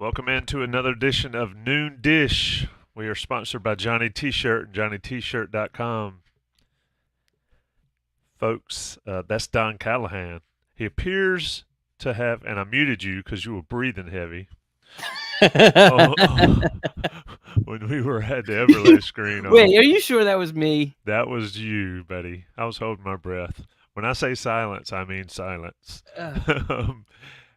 Welcome into another edition of Noon Dish. We are sponsored by Johnny T-Shirt and JohnnyT-Shirt.com. Folks, that's Don Callahan. He appears to have, and I muted you because you were breathing heavy. Oh, when we were at the overlay screen on. Wait, are you sure that was me? That was you, buddy. I was holding my breath. When I say silence, I mean silence.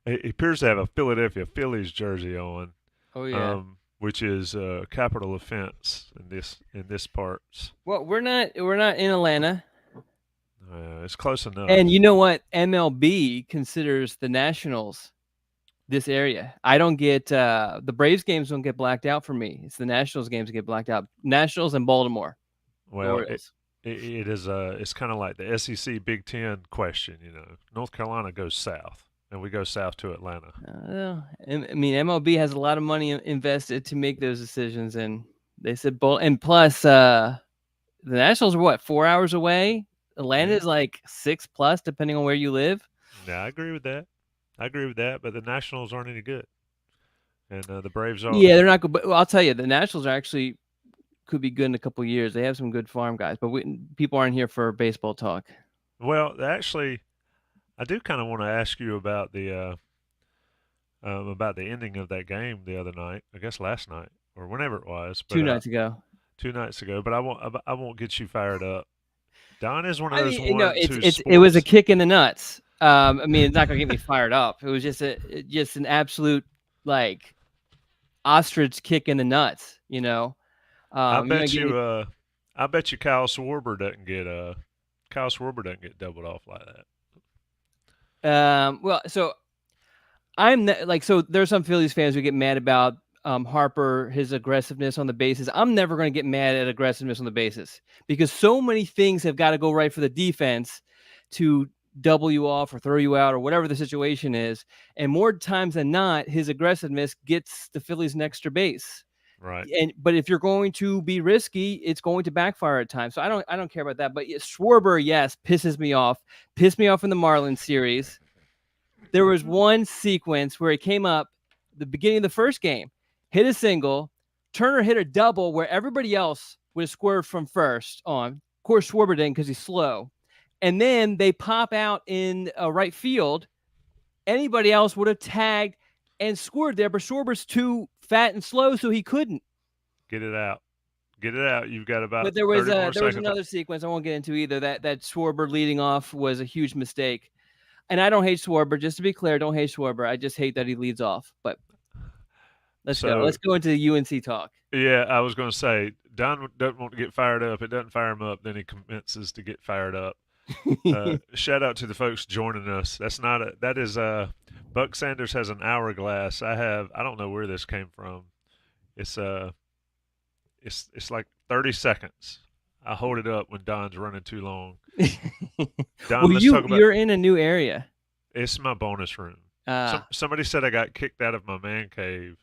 He appears to have a Philadelphia Phillies jersey on. Oh yeah. Which is a capital offense in this parts. Well, we're not in Atlanta. It's close enough. And you know what? MLB considers the Nationals this area. I don't get the Braves games don't get blacked out for me. It's the Nationals games that get blacked out. Nationals and Baltimore. Well, it is it's kind of like the SEC Big Ten question. North Carolina goes south, and we go south to Atlanta. I mean, MLB has a lot of money invested to make those decisions, and they said and plus the Nationals are what, 4 hours away? Atlanta is like 6+ depending on where you live. Yeah, I agree with that. But the Nationals aren't any good, and the Braves are. Yeah, they're not good. But I'll tell you, the Nationals are actually could be good in a couple of years. They have some good farm guys, but people aren't here for baseball talk. Well, actually, I do kind of want to ask you about the ending of that game the other night. I guess last night or whenever it was. But, 2 nights ago. 2 nights ago. But I won't get you fired up. Don is one of those ones. No, it was a kick in the nuts. I mean, it's not gonna get me fired up. It was just an absolute like ostrich kick in the nuts. I bet you Kyle Schwarber doesn't get doubled off like that. Well, so so there's some Phillies fans who get mad about Harper, his aggressiveness on the bases. I'm never going to get mad at aggressiveness on the bases because so many things have got to go right for the defense to double you off or throw you out or whatever the situation is. And more times than not, his aggressiveness gets the Phillies an extra base. Right. But if you're going to be risky, it's going to backfire at times. So I don't care about that. But Schwarber, yes, pisses me off. Pissed me off in the Marlins series. There was one sequence where he came up the beginning of the first game, hit a single, Turner hit a double where everybody else would have scored from first on. Of course, Schwarber didn't because he's slow. And then they pop out in right field. Anybody else would have tagged and scored there, but Schwarber's too fat and slow, so he couldn't. Get it out. You've got about. But there was another sequence I won't get into either. That Schwarber leading off was a huge mistake. And I don't hate Schwarber. Just to be clear, don't hate Schwarber. I just hate that he leads off. But let's go. Let's go into the UNC talk. Yeah, I was going to say, Don doesn't want to get fired up. It doesn't fire him up. Then he commences to get fired up. Shout out to the folks joining us. That is Buck Sanders has an hourglass. I don't know where this came from. It's like 30 seconds. I hold it up when Don's running too long. Don, you're in a new area. It's my bonus room. Somebody said I got kicked out of my man cave.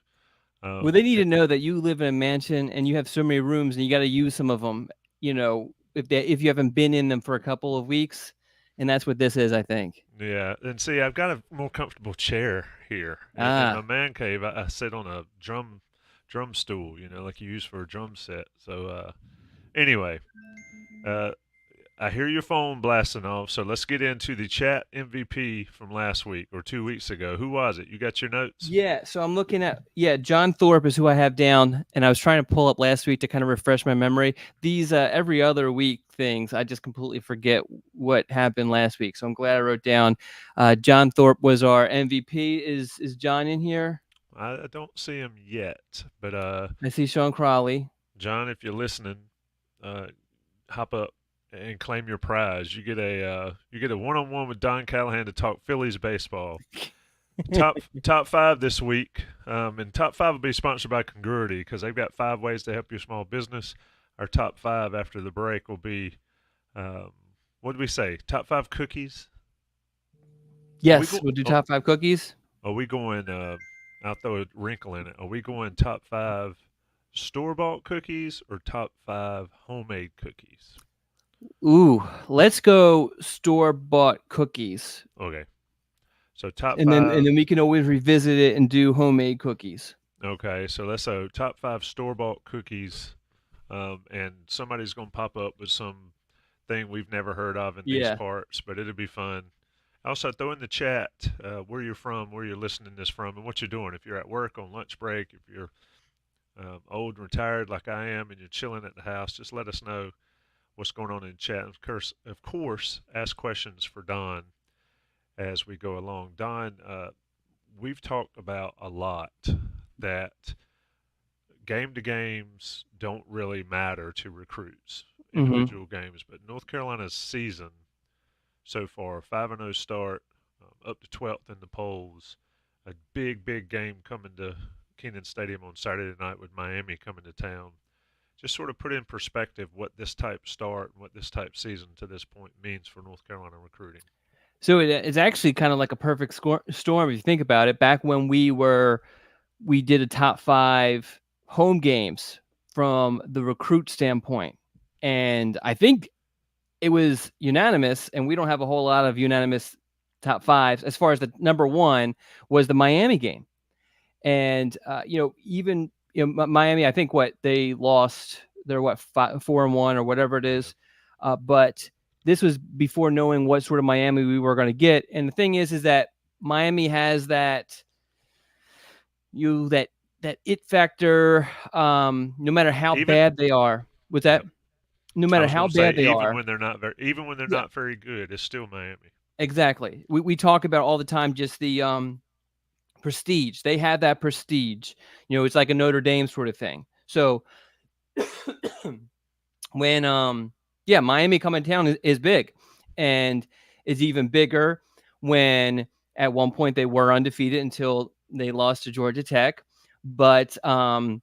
Well, they need to know that you live in a mansion and you have so many rooms and you got to use some of them. If you haven't been in them for a couple of weeks, and that's what this is, I think. Yeah, and see, I've got a more comfortable chair here. In my man cave, I sit on a drum stool, like you use for a drum set. So anyway, I hear your phone blasting off, so let's get into the chat MVP from last week or 2 weeks ago. Who was it? You got your notes? Yeah, so I'm looking at, John Thorpe is who I have down, and I was trying to pull up last week to kind of refresh my memory. These every other week things, I just completely forget what happened last week, so I'm glad I wrote down John Thorpe was our MVP. Is John in here? I don't see him yet, but I see Sean Crawley. John, if you're listening, hop up and claim your prize. You get a one-on-one with Don Callahan to talk Phillies baseball. top 5 this week, and top 5 will be sponsored by Congruity because they've got 5 ways to help your small business. Our top 5 after the break will be, what did we say? Top 5 cookies. Yes, we'll do top 5 cookies. Are we going? I'll throw a wrinkle in it. Are we going top 5 store-bought cookies or top 5 homemade cookies? Ooh, let's go store-bought cookies. Okay. So top And then five. we can always revisit it and do homemade cookies. Okay, so let's go top five store bought cookies, and somebody's gonna pop up with some thing we've never heard of in these Yeah. parts, but it'll be fun. Also, throw in the chat where you're from, where you're listening this from, and what you're doing. If you're at work on lunch break, if you're old and retired like I am, and you're chilling at the house, just let us know what's going on in the chat. Of course, ask questions for Don as we go along. Don, we've talked about a lot that game to games don't really matter to recruits, Hmm. individual games, but North Carolina's season so far, 5-0 start, up to 12th in the polls, a big game coming to Kenan Stadium on Saturday night with Miami coming to town. Just sort of put in perspective what this type start and what this type season to this point means for North Carolina recruiting. So it's actually kind of like a perfect storm if you think about it. Back when we did a top 5 home games from the recruit standpoint, and I think it was unanimous, and we don't have a whole lot of unanimous top 5s. As far as the number 1 was the Miami game. And even Miami, I think what they lost, they're 4-1 or whatever it is. But this was before knowing what sort of Miami we were going to get. And the thing is that Miami has that that it factor. No matter how Even bad they are, with yeah, that, no I matter was how going to say bad they are, even when they're yeah, not very good, it's still Miami. exactly. We talk about all the time just the prestige. They have that prestige. It's like a Notre Dame sort of thing. So when yeah, Miami coming to town is big, and is even bigger when at one point they were undefeated until they lost to Georgia Tech. But and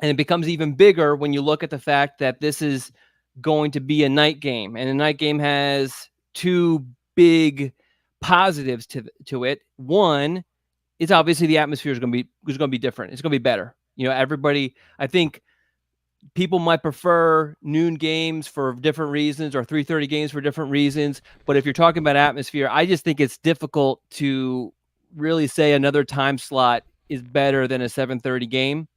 it becomes even bigger when you look at the fact that this is going to be a night game, and a night game has two big positives to it. One, it's obviously the atmosphere is going to be different. It's going to be better. Everybody, I think people might prefer noon games for different reasons, or 3:30 games for different reasons. But if you're talking about atmosphere, I just think it's difficult to really say another time slot is better than a 7:30 game,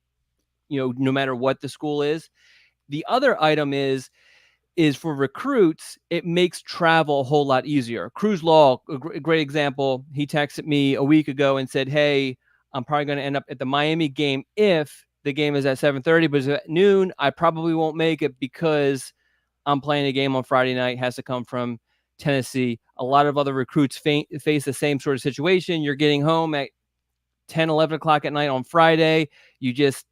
no matter what the school is. The other item is for recruits, it makes travel a whole lot easier. Cruz Law, a great example. He texted me a week ago and said, "Hey, I'm probably going to end up at the Miami game if the game is at 7:30, but it's at noon. I probably won't make it because I'm playing a game on Friday night. Has to come from Tennessee." A lot of other recruits face the same sort of situation. You're getting home at 10, 11 o'clock at night on Friday. You just,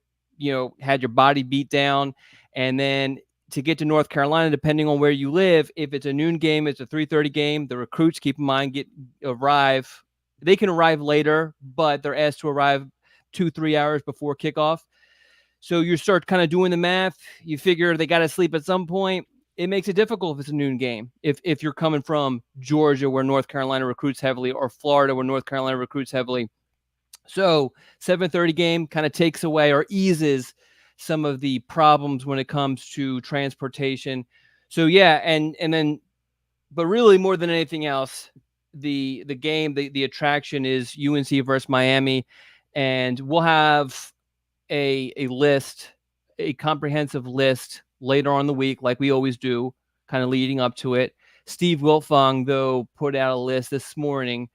had your body beat down. And then to get to North Carolina, depending on where you live, if it's a noon game, it's a 3:30 game. The recruits, keep in mind, arrive. They can arrive later, but they're asked to arrive 2-3 hours before kickoff. So you start kind of doing the math. You figure they got to sleep at some point. It makes it difficult if it's a noon game. If you're coming from Georgia, where North Carolina recruits heavily, or Florida, where North Carolina recruits heavily. So 7:30 game kind of takes away or eases some of the problems when it comes to transportation. So yeah, and then, but really more than anything else, the game, the attraction is UNC versus Miami, and we'll have a list, a comprehensive list later on in the week, like we always do, kind of leading up to it. Steve Wiltfong, though, put out a list this morning,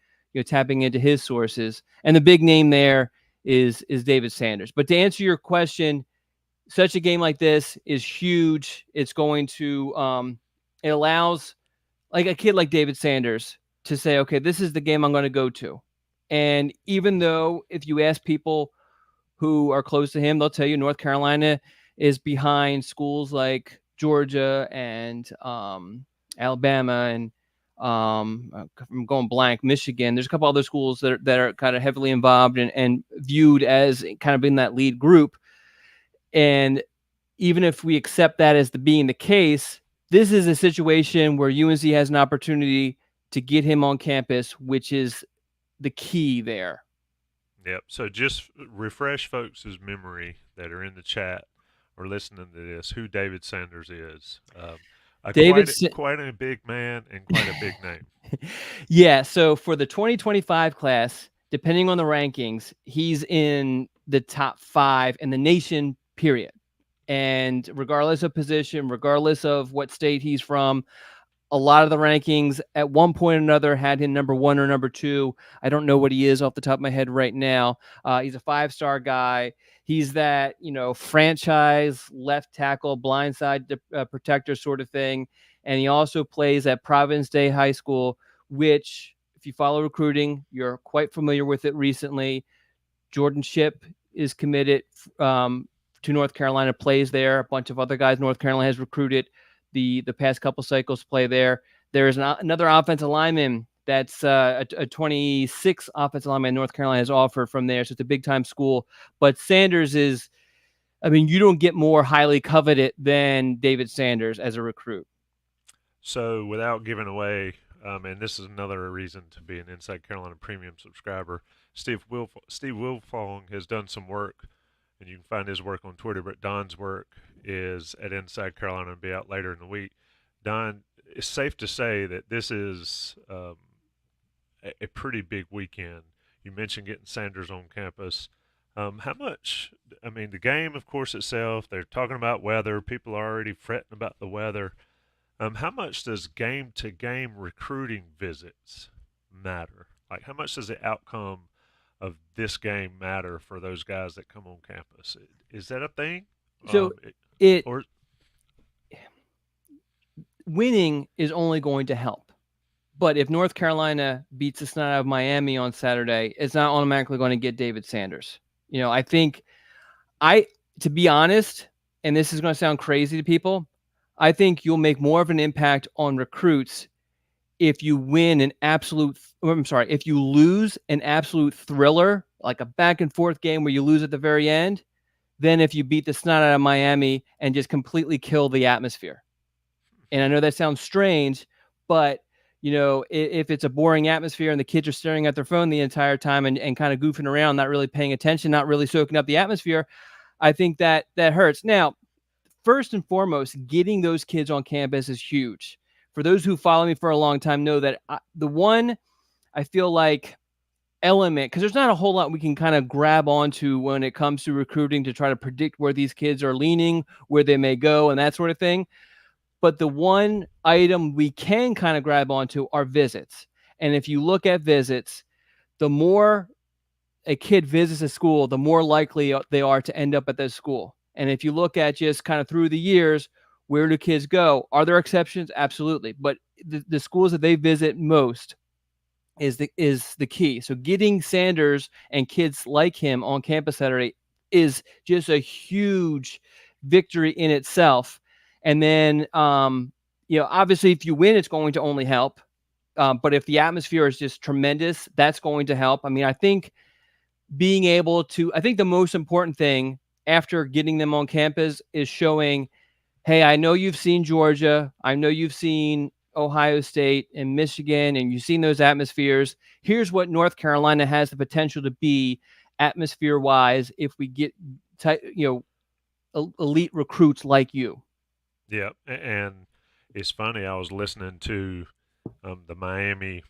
tapping into his sources, and the big name there is David Sanders. But to answer your question, such a game like this is huge. It's going to it allows like a kid like David Sanders to say, okay, this is the game I'm going to go to. And even though if you ask people who are close to him, they'll tell you North Carolina is behind schools like Georgia and Alabama and I'm going blank, Michigan. There's a couple other schools that are kind of heavily involved and viewed as kind of in that lead group. And even if we accept that as being the case, this is a situation where UNC has an opportunity to get him on campus, which is the key there. Yep. So just refresh folks' memory that are in the chat or listening to this who David Sanders is. David, Quite a big man and quite a big name. yeah. So for the 2025 class, depending on the rankings, he's in the top 5 in the nation, period. And regardless of position, regardless of what state he's from, a lot of the rankings at one point or another had him number 1 or number 2. I don't know what he is off the top of my head right now. He's a 5-star guy. He's that, franchise left tackle, blindside protector sort of thing. And he also plays at Providence Day High School, which, if you follow recruiting, you're quite familiar with it recently. Jordan Shipp is committed to North Carolina, plays there. A bunch of other guys North Carolina has recruited the past couple cycles play there. There's another offensive lineman that's a 26 offensive lineman North Carolina has offered from there. So it's a big time school. But Sanders is, you don't get more highly coveted than David Sanders as a recruit. So without giving away, and this is another reason to be an Inside Carolina Premium subscriber, Steve Wilfong has done some work, and you can find his work on Twitter, but Don's work is at Inside Carolina and be out later in the week. Don, it's safe to say that this is a pretty big weekend. You mentioned getting Sanders on campus. How much, the game, of course, itself, they're talking about weather. People are already fretting about the weather. How much does game-to-game recruiting visits matter? Like, how much does the outcome of this game matter for those guys that come on campus? Is that a thing? So winning is only going to help. But if North Carolina beats the snot out of Miami on Saturday, it's not automatically going to get David Sanders. I think to be honest, and this is going to sound crazy to people, I think you'll make more of an impact on recruits if you lose an absolute thriller, like a back and forth game where you lose at the very end, than if you beat the snot out of Miami and just completely kill the atmosphere. And I know that sounds strange, but if it's a boring atmosphere and the kids are staring at their phone the entire time and kind of goofing around, not really paying attention, not really soaking up the atmosphere, I think that hurts. Now, first and foremost, getting those kids on campus is huge. For those who follow me for a long time know that the one I feel like element, because there's not a whole lot we can kind of grab onto when it comes to recruiting to try to predict where these kids are leaning, where they may go, and that sort of thing. But the one item we can kind of grab onto are visits. And if you look at visits, the more a kid visits a school, the more likely they are to end up at that school. And if you look at just kind of through the years, where do kids go? Are there exceptions? Absolutely. But the schools that they visit most is the key. So getting Sanders and kids like him on campus Saturday is just a huge victory in itself. And then, obviously, if you win, it's going to only help. But if the atmosphere is just tremendous, that's going to help. I think the most important thing after getting them on campus is showing, hey, I know you've seen Georgia. I know you've seen Ohio State and Michigan, and you've seen those atmospheres. Here's what North Carolina has the potential to be atmosphere-wise if we get, elite recruits like you. Yeah, and it's funny. I was listening to the Miami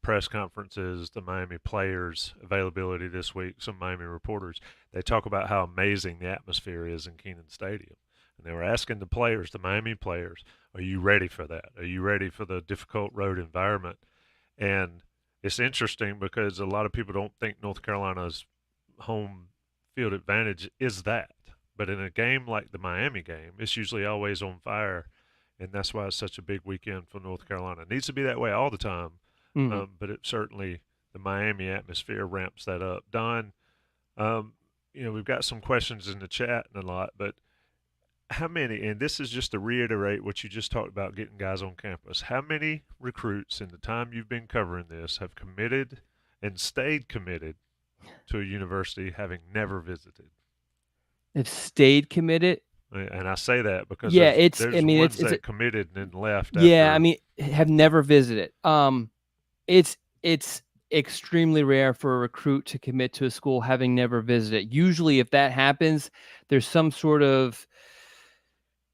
press conferences, the Miami players' availability this week, some Miami reporters. They talk about how amazing the atmosphere is in Kenan Stadium. And they were asking the players, the Miami players, are you ready for that? Are you ready for the difficult road environment? And it's interesting because a lot of people don't think North Carolina's home field advantage is that. But in a game like the Miami game, it's usually always on fire, and that's why it's such a big weekend for North Carolina. It needs to be that way all the time, but it certainly, the Miami atmosphere ramps that up. Don, we've got some questions in the chat and a lot, but how many, and this is just to reiterate what you just talked about, getting guys on campus, how many recruits in the time you've been covering this have committed and stayed committed to a university having never visited? Have stayed committed. And I say that because there's ones that committed and then left. Yeah, have never visited. It's extremely rare for a recruit to commit to a school having never visited. Usually, if that happens, there's some sort of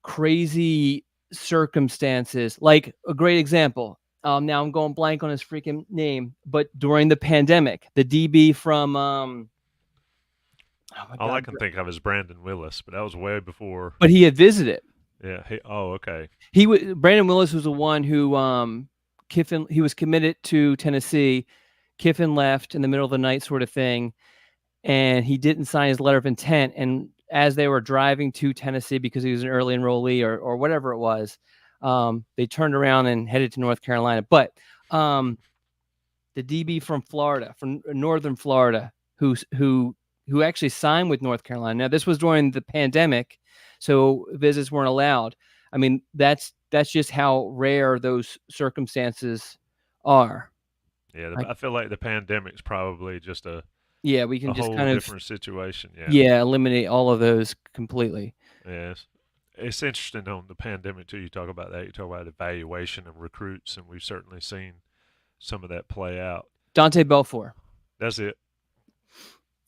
crazy circumstances. Like a great example. Now I'm going blank on his freaking name, but during the pandemic, the DB from oh my All I God, can think of is Brandon Willis, but that was way before. but he had visited. Yeah. Okay. Brandon Willis was the one who Kiffin, he was committed to Tennessee. Kiffin left in the middle of the night, sort of thing, and he didn't sign his letter of intent. And as they were driving to Tennessee, because he was an early enrollee or whatever it was, they turned around and headed to North Carolina. But the DB from Florida, from Northern Florida, who actually signed with North Carolina. Now, this was during the pandemic, so visits weren't allowed. I mean, that's just how rare those circumstances are. Yeah. I feel like the pandemic's probably just Yeah, we can a just whole kind of different situation. yeah eliminate all of those completely. Yes. It's interesting on the pandemic too. You talk about that. You talk about evaluation of recruits, and we've certainly seen some of that play out. Dante Belfour, That's it.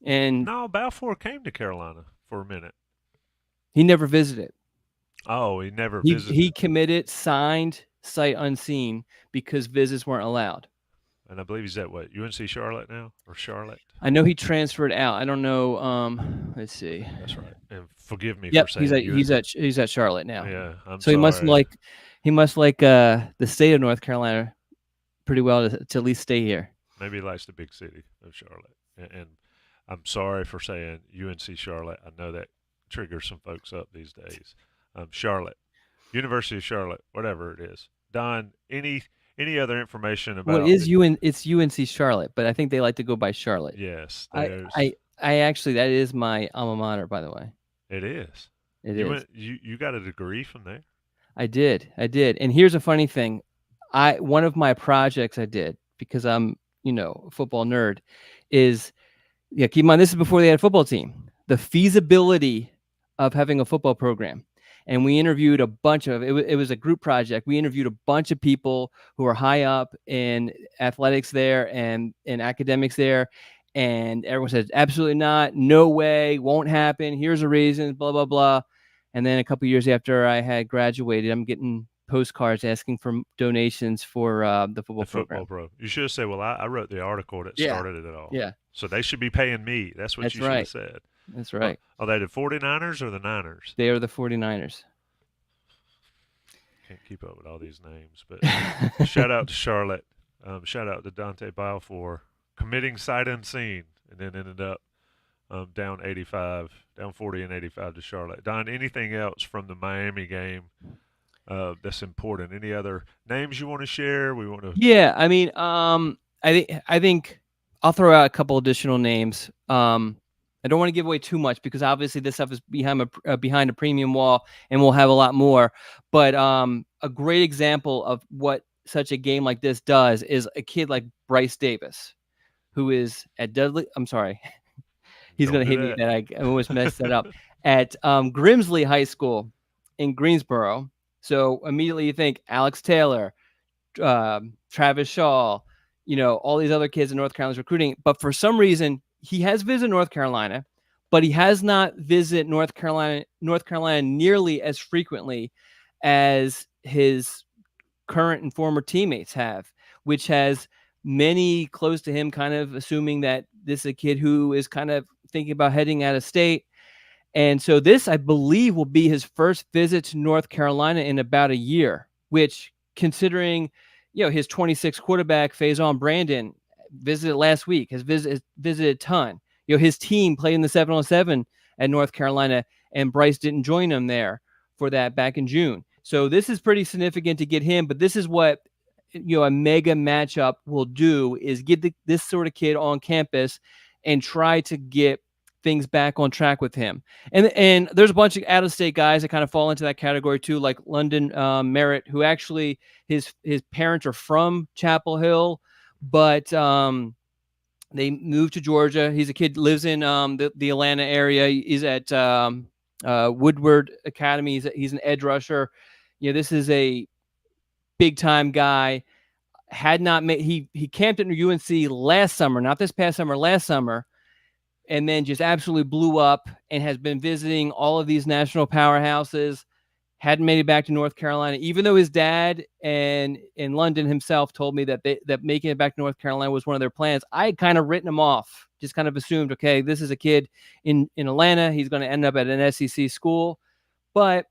and No, Balfour came to Carolina for a minute. he never visited. Oh, he never He visited. committed, signed, sight unseen because visits weren't allowed. And I believe he's at what, UNC Charlotte now, or Charlotte? I know he transferred out. I don't know. Let's see. That's right. And forgive me Yep, for saying he's at Charlotte now. Yeah, I'm So sorry. he must like the state of North Carolina pretty well to at least stay here. Maybe he likes the big city of Charlotte. And I'm sorry for saying UNC Charlotte. I know that triggers some folks up these days. Charlotte, University of Charlotte, whatever it is. Don, any other information Well, about it's UNC Charlotte, but I think they like to go by Charlotte. Yes, I there's I actually, that is my alma mater, by the way. it is. It You is. went you got a degree from there? I did. And here's a funny thing. One of my projects I did, because I'm, a football nerd, is, yeah, keep in mind, this is before they had a football team, the feasibility of having a football program. And we interviewed a bunch of, it was a group project. We interviewed a bunch of people who are high up in athletics there and in academics there. And everyone said, absolutely not, no way, won't happen. Here's the reasons, blah, blah, blah. And then a couple of years after I had graduated, I'm getting postcards asking for donations for the football program. You should have said, well, I wrote the article that started it all. Yeah. So they should be paying me. That's what That's you should right. have said. That's right. Are they the 49ers or the Niners? They are the 49ers. Can't keep up with all these names. But shout out to Charlotte. Shout out to Dante Balfour committing sight unseen and then ended up down 40 and 85 to Charlotte. Don, anything else from the Miami game that's important? Any other names you want to share? We want to. Yeah, I mean, I think I'll throw out a couple additional names. I don't want to give away too much because obviously this stuff is behind a premium wall, and we'll have a lot more. But a great example of what such a game like this does is a kid like Bryce Davis, who is at Dudley. I'm sorry, he's going to hate me that I almost messed that up. At Grimsley High School in Greensboro. So immediately you think Alex Taylor, Travis Shaw, all these other kids in North Carolina's recruiting. But for some reason, he has visited North Carolina, but he has not visited North Carolina nearly as frequently as his current and former teammates have, which has many close to him kind of assuming that this is a kid who is kind of thinking about heading out of state. And so this, I believe, will be his first visit to North Carolina in about a year, which, considering, his 26 quarterback, Faison Brandon, visited last week, has visited a ton. His team played in the 7-on-7 at North Carolina, and Bryce didn't join them there for that back in June. So this is pretty significant to get him, but this is what, a mega matchup will do, is get this sort of kid on campus and try to get things back on track with him. And there's a bunch of out-of-state guys that kind of fall into that category too, like London Merritt, who actually his parents are from Chapel Hill, but they moved to Georgia. He's a kid, lives in the Atlanta area. He's at Woodward Academy. He's an edge rusher. This is a big-time guy. He camped at UNC last summer, not this past summer, last summer, and then just absolutely blew up and has been visiting all of these national powerhouses. hadn't made it back to North Carolina, even though his dad and in London himself told me that that making it back to North Carolina was one of their plans. I had kind of written him off, just kind of assumed, okay, this is a kid in Atlanta. He's going to end up at an SEC school. But,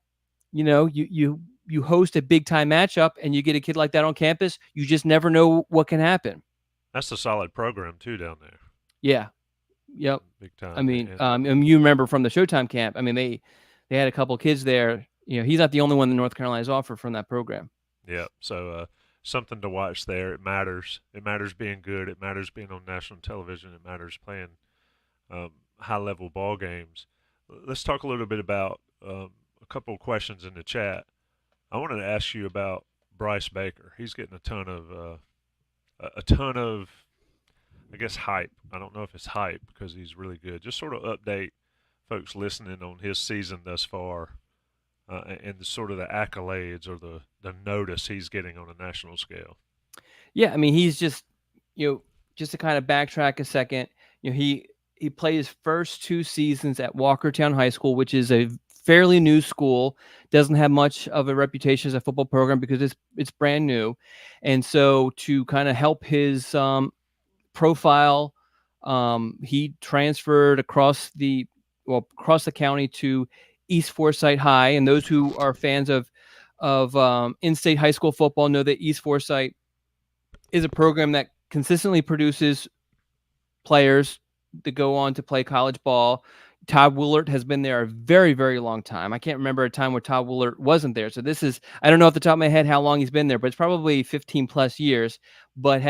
you host a big time matchup and you get a kid like that on campus, you just never know what can happen. That's a solid program too down there. Yeah. Yep. Big time. I mean, you remember from the Showtime camp, I mean, they had a couple of kids there. He's not the only one that North Carolina's offered from that program. Yeah. So something to watch there. It matters. It matters being good. It matters being on national television. It matters playing high level ball games. Let's talk a little bit about a couple of questions in the chat. I wanted to ask you about Bryce Baker. He's getting a ton of, I guess, hype. I don't know if it's hype because he's really good. Just sort of update folks listening on his season thus far, and sort of the accolades or the notice he's getting on a national scale. Yeah, I mean, he's just, just to kind of backtrack a second, he played his first 2 seasons at Walkertown High School, which is a fairly new school, doesn't have much of a reputation as a football program because it's brand new. And so to kind of help his profile, he transferred across the county to East Forsyth High. And those who are fans of in-state high school football know that East Forsyth is a program that consistently produces players that go on to play college ball. Todd Woolert has been there a very, very long time. I can't remember a time where Todd Woolert wasn't there. So this is, I don't know off the top of my head how long he's been there, but it's probably 15 plus years, but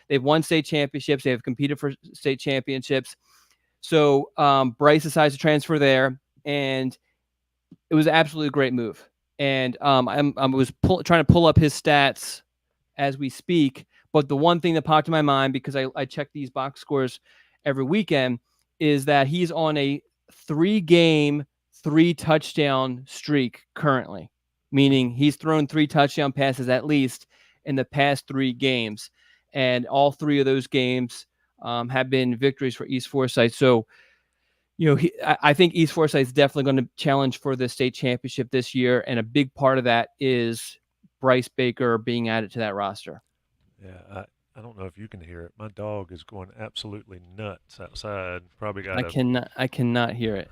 they've won state championships. They've competed for state championships. So Bryce decides to transfer there, and it was absolutely a great move. And I was trying to pull up his stats as we speak, but the one thing that popped in my mind, because I check these box scores every weekend, is that he's on a 3-game, 3-touchdown streak currently, meaning he's thrown 3 touchdown passes at least in the past 3 games. And all 3 of those games have been victories for East Forsyth. So, I think East Forsyth is definitely going to challenge for the state championship this year. And a big part of that is Bryce Baker being added to that roster. Yeah, I don't know if you can hear it. My dog is going absolutely nuts outside. Probably got I cannot hear it.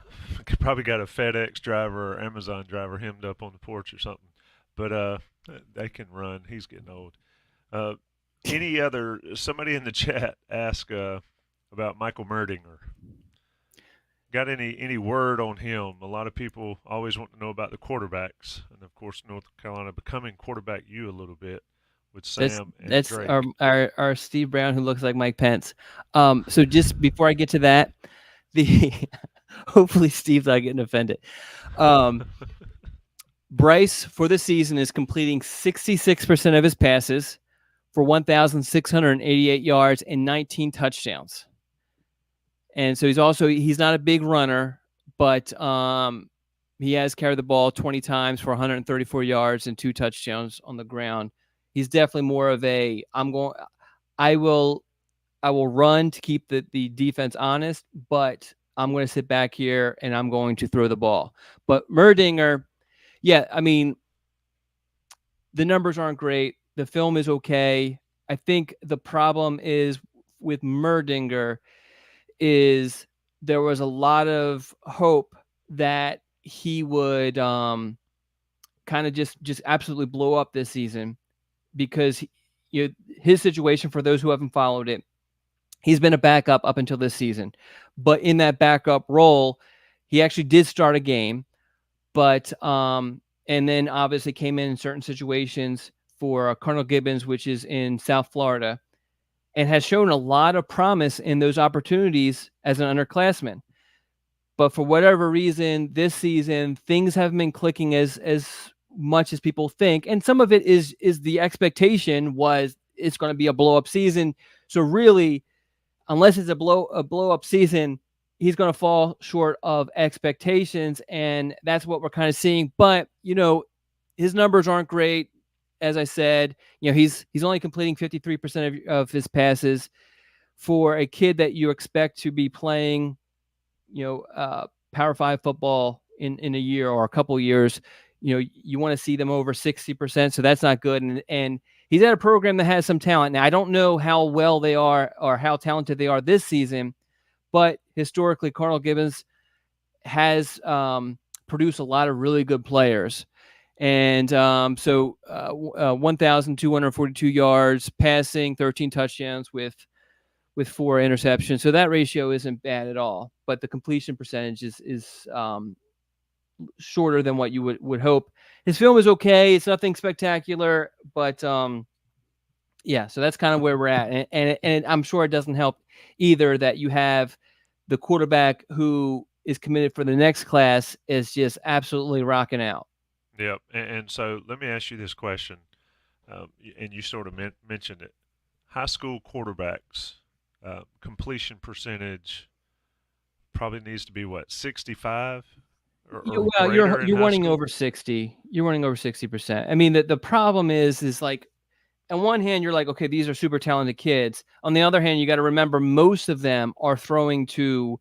Probably got a FedEx driver or Amazon driver hemmed up on the porch or something. But they can run. He's getting old. Somebody in the chat asked about Michael Merdinger. Got any word on him? A lot of people always want to know about the quarterbacks, and of course North Carolina becoming quarterback U a little bit with Sam and Drake. That's our Steve Brown, who looks like Mike Pence. So just before I get to that, hopefully Steve's not getting offended. Bryce for the season is completing 66% of his passes for 1,688 yards and 19 touchdowns. And so he's not a big runner, but he has carried the ball 20 times for 134 yards and 2 touchdowns on the ground. He's definitely more of I will run to keep the defense honest, but I'm going to sit back here and I'm going to throw the ball. But Merdinger, yeah, I mean, the numbers aren't great. The film is okay. I think the problem is with Merdinger is there was a lot of hope that he would kind of just absolutely blow up this season, because his situation, for those who haven't followed it, he's been a backup up until this season. But in that backup role, he actually did start a game, but and then obviously came in certain situations for Colonel Gibbons, which is in South Florida, and has shown a lot of promise in those opportunities as an underclassman. But for whatever reason, this season, things haven't been clicking as much as people think. And some of it is the expectation was it's going to be a blow-up season. So really, unless it's a blow-up season, he's going to fall short of expectations. And that's what we're kind of seeing. But, his numbers aren't great. As I said, he's only completing 53% of his passes. For a kid that you expect to be playing, Power 5 football in a year or a couple years, you want to see them over 60%. So that's not good. And he's at a program that has some talent. Now, I don't know how well they are or how talented they are this season, but historically, Cardinal Gibbons has produced a lot of really good players. And 1,242 yards passing, 13 touchdowns with 4 interceptions. So that ratio isn't bad at all. But the completion percentage is shorter than what you would hope. His film is okay. It's nothing spectacular, but yeah, so that's kind of where we're at. And I'm sure it doesn't help either that you have the quarterback who is committed for the next class is just absolutely rocking out. Yep. And so let me ask you this question, and you sort of mentioned it. High school quarterbacks, completion percentage probably needs to be what, 65? Well, you're running over 60. You're running over 60%. I mean, the problem is like, on one hand, you're like, okay, these are super talented kids. On the other hand, you got to remember most of them are throwing to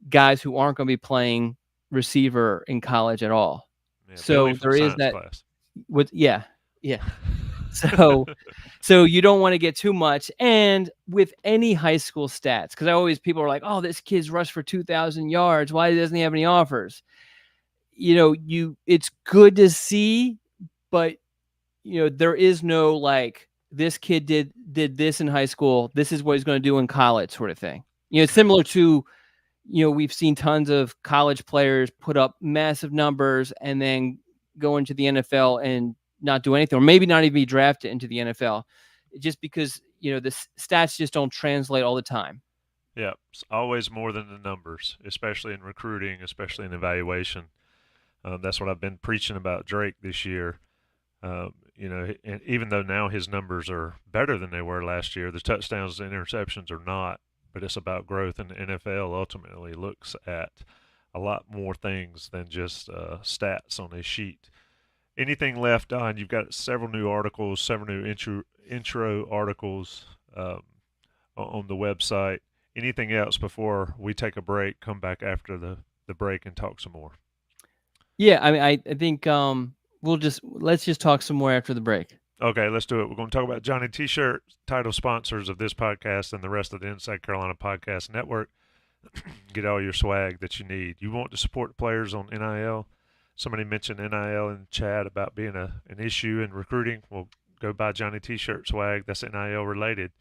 guys who aren't going to be playing receiver in college at all. Yeah, so there is that. Class. Yeah. So you don't want to get too much. And with any high school stats, because people are like, oh, this kid's rushed for 2,000 yards. Why doesn't he have any offers? It's good to see, but there is no like, this kid did this in high school, this is what he's going to do in college sort of thing. It's similar to, we've seen tons of college players put up massive numbers and then go into the NFL and not do anything, or maybe not even be drafted into the NFL, just because, the stats just don't translate all the time. Yeah, it's always more than the numbers, especially in recruiting, especially in evaluation. That's what I've been preaching about Drake this year. And even though now his numbers are better than they were last year, the touchdowns and interceptions are not, but it's about growth, and the NFL ultimately looks at a lot more things than just stats on a sheet. Anything left on? You've got several new articles, several new intro articles on the website. Anything else before we take a break, come back after the break and talk some more? Yeah, I mean, I think let's just talk some more after the break. Okay, let's do it. We're going to talk about Johnny T-Shirt, title sponsors of this podcast and the rest of the Inside Carolina Podcast Network. Get all your swag that you need. You want to support players on NIL? Somebody mentioned NIL in chat about being an issue in recruiting. Well, go buy Johnny T-Shirt swag. That's NIL related.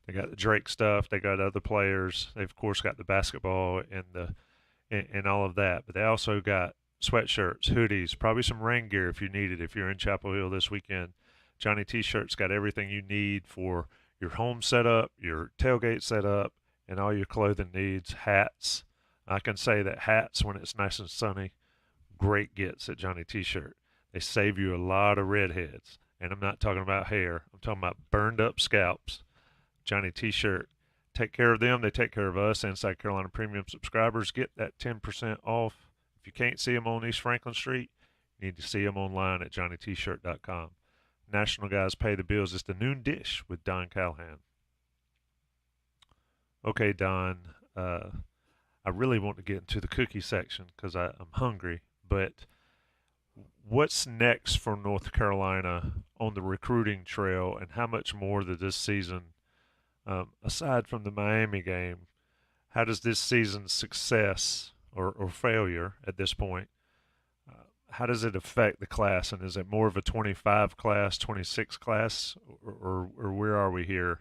They got the Drake stuff. They got other players. They've, of course, got the basketball and all of that. But they also got sweatshirts, hoodies, probably some rain gear if you need it, if you're in Chapel Hill this weekend. Johnny T-Shirt's got everything you need for your home setup, your tailgate setup, and all your clothing needs. Hats. I can say that hats, when it's nice and sunny, great gets at Johnny T-Shirt. They save you a lot of redheads. And I'm not talking about hair. I'm talking about burned up scalps. Johnny T-Shirt. Take care of them. They take care of us. Inside Carolina Premium subscribers get that 10% off. If you can't see them on East Franklin Street, you need to see them online at johnnytshirt.com. National Guys Pay the Bills. It's the noon dish with Don Callahan. Okay, Don, I really want to get into the cookie section because I'm hungry, but what's next for North Carolina on the recruiting trail, and how much more did this season, aside from the Miami game, how does this season's success or failure at this point, how does it affect the class? And is it more of a 25 class, 26 class, or where are we here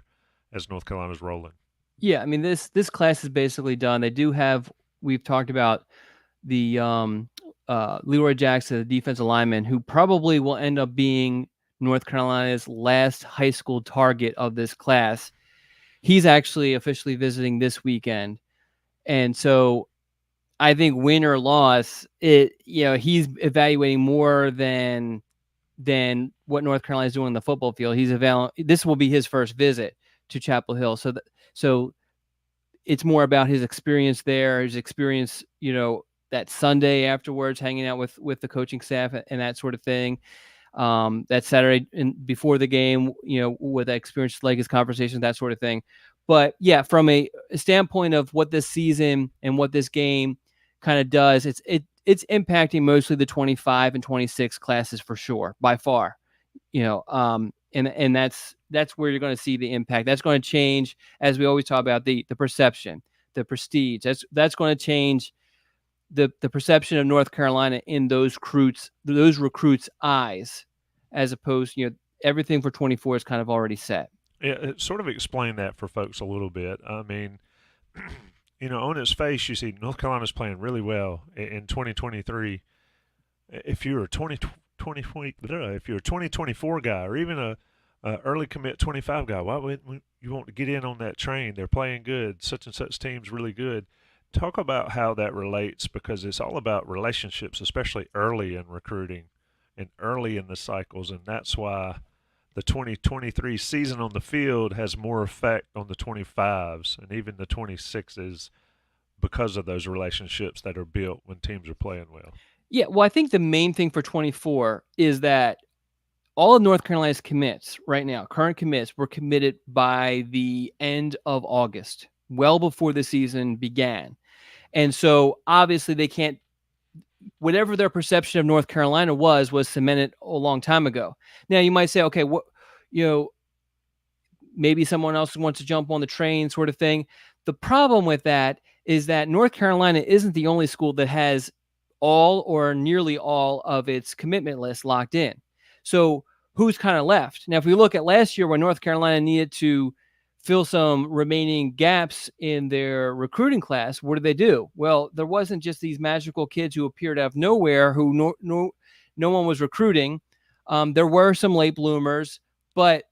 as North Carolina's rolling? Yeah, I mean, this class is basically done. They do have, we've talked about the Leroy Jackson, the defensive lineman, who probably will end up being North Carolina's last high school target of this class. He's actually officially visiting this weekend. And so I think win or loss, he's evaluating more than what North Carolina is doing on the football field. This will be his first visit to Chapel Hill. So it's more about his experience there, his experience, that Sunday afterwards, hanging out with the coaching staff and that sort of thing. That Saturday before the game, with that experience, like his conversation, that sort of thing. But yeah, from a standpoint of what this season and what this game kind of does, it's impacting mostly the 25 and 26 classes for sure, by far. And that's where you're going to see the impact. That's going to change, as we always talk about, the perception, the prestige. That's going to change the perception of North Carolina in those recruits' eyes, as opposed, everything for 24 is kind of already set. Yeah, sort of explain that for folks a little bit. I mean, on its face, you see North Carolina's playing really well in 2023. If you're a 2024 guy, or even a early commit 25 guy, why would you want to get in on that train? They're playing good. Such and such team's really good. Talk about how that relates, because it's all about relationships, especially early in recruiting and early in the cycles, and that's why the 2023 season on the field has more effect on the 25s and even the 26s because of those relationships that are built when teams are playing well. Yeah, well, I think the main thing for 24 is that all of North Carolina's commits right now, current commits, were committed by the end of August, well before the season began. And so obviously they can't, whatever their perception of North Carolina was cemented a long time ago. Now you might say, okay, maybe someone else wants to jump on the train, sort of thing. The problem with that is that North Carolina isn't the only school that has all or nearly all of its commitment list locked in. So who's kind of left? Now, if we look at last year when North Carolina needed to fill some remaining gaps in their recruiting class, what did they do? Well, there wasn't just these magical kids who appeared out of nowhere who no one was recruiting. There were some late bloomers, but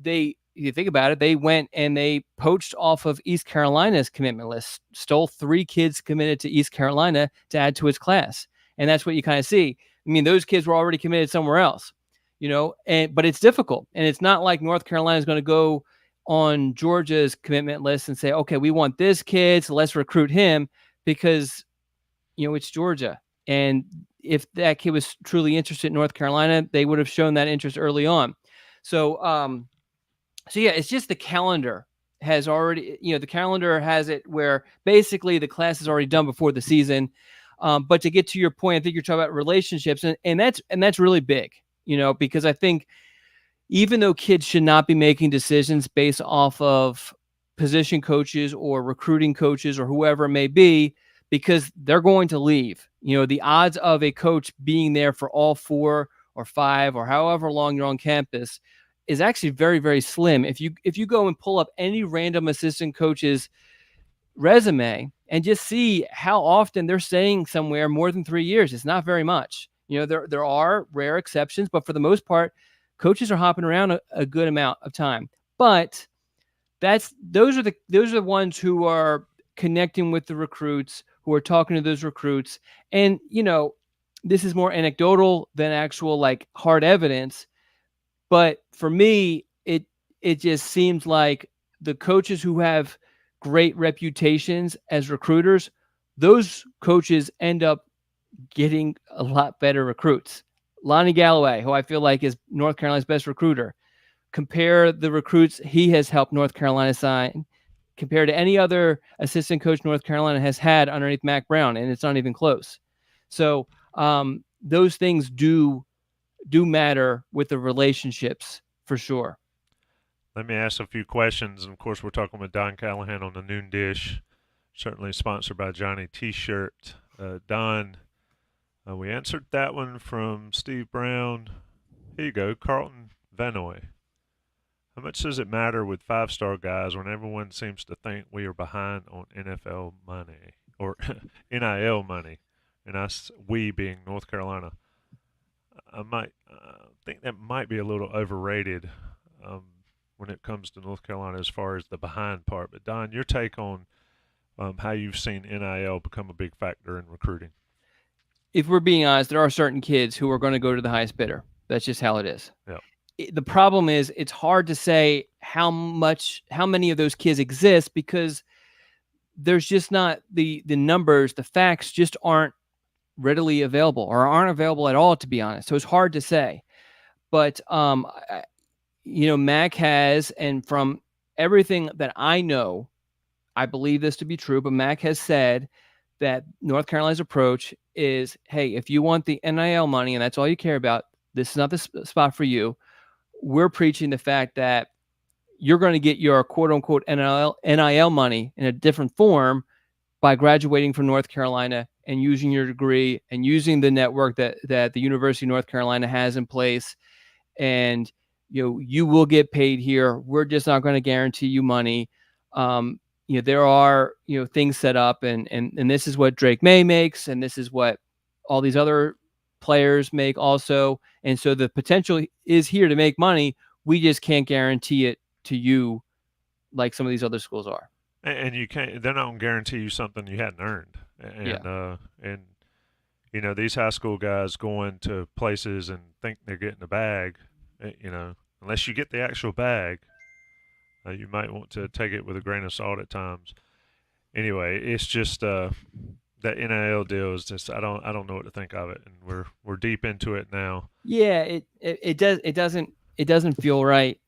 you think about it, they went and they poached off of East Carolina's commitment list, stole 3 kids committed to East Carolina to add to its class. And that's what you kind of see. I mean, those kids were already committed somewhere else, but it's difficult. And it's not like North Carolina is going to go on Georgia's commitment list and say, okay, we want this kid, so let's recruit him, because, it's Georgia. And if that kid was truly interested in North Carolina, they would have shown that interest early on. So yeah, it's just the calendar has already, the calendar has it where basically the class is already done before the season. But to get to your point, I think you're talking about relationships, and that's really big, because I think even though kids should not be making decisions based off of position coaches or recruiting coaches or whoever it may be, because they're going to leave, the odds of a coach being there for all 4 or 5 or however long you're on campus is actually very, very slim. If you go and pull up any random assistant coach's resume and just see how often they're staying somewhere more than 3 years, it's not very much. There are rare exceptions, but for the most part, coaches are hopping around a good amount of time. But those are the ones who are connecting with the recruits, who are talking to those recruits. And, this is more anecdotal than actual like hard evidence. But for me, it just seems like the coaches who have great reputations as recruiters, those coaches end up getting a lot better recruits. Lonnie Galloway, who I feel like is North Carolina's best recruiter, compare the recruits he has helped North Carolina sign compared to any other assistant coach North Carolina has had underneath Mac Brown, and it's not even close. So those things do matter with the relationships for sure. Let me ask a few questions. And of course, we're talking with Don Callahan on the Noon Dish, certainly sponsored by Johnny T-Shirt. Don, we answered that one from Steve Brown. Here you go, Carlton Vanoy. How much does it matter with 5-star guys when everyone seems to think we are behind on NFL money or NIL money? And we being North Carolina. I think that might be a little overrated when it comes to North Carolina as far as the behind part. But Don, your take on how you've seen NIL become a big factor in recruiting? If we're being honest, there are certain kids who are going to go to the highest bidder. That's just how it is. Yeah. The problem is it's hard to say how many of those kids exist, because there's just not the numbers, the facts just aren't readily available or aren't available at all, to be honest. So it's hard to say. But, Mac has, and from everything that I know, I believe this to be true, but Mac has said that North Carolina's approach is, hey, if you want the NIL money and that's all you care about, this is not the spot for you. We're preaching the fact that you're going to get your quote unquote NIL money in a different form by graduating from North Carolina and using your degree and using the network that the University of North Carolina has in place. And you will get paid here. We're just not going to guarantee you money. There are things set up, and this is what Drake May makes, and this is what all these other players make also. And so the potential is here to make money. We just can't guarantee it to you like some of these other schools are. And you can't. They're not going to guarantee you something you hadn't earned. And these high school guys going to places and think they're getting a bag. Unless you get the actual bag, you might want to take it with a grain of salt at times. Anyway, it's just that NIL deal is just I don't know what to think of it, and we're deep into it now. Yeah, it doesn't feel right.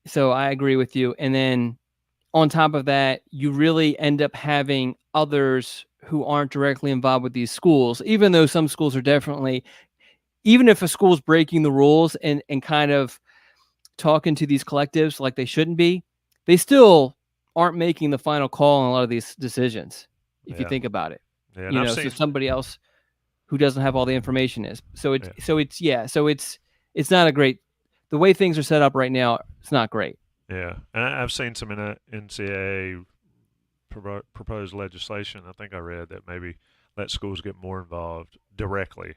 So I agree with you. And then on top of that, you really end up having others who aren't directly involved with these schools, even though some schools are definitely, even if a school's breaking the rules and kind of talking to these collectives like they shouldn't be, they still aren't making the final call on a lot of these decisions, if you think about it. Yeah, so somebody else who doesn't have all the information is. So it's not a great, the way things are set up right now, it's not great. Yeah, and I've seen some NCAA proposed legislation. I think I read that maybe let schools get more involved directly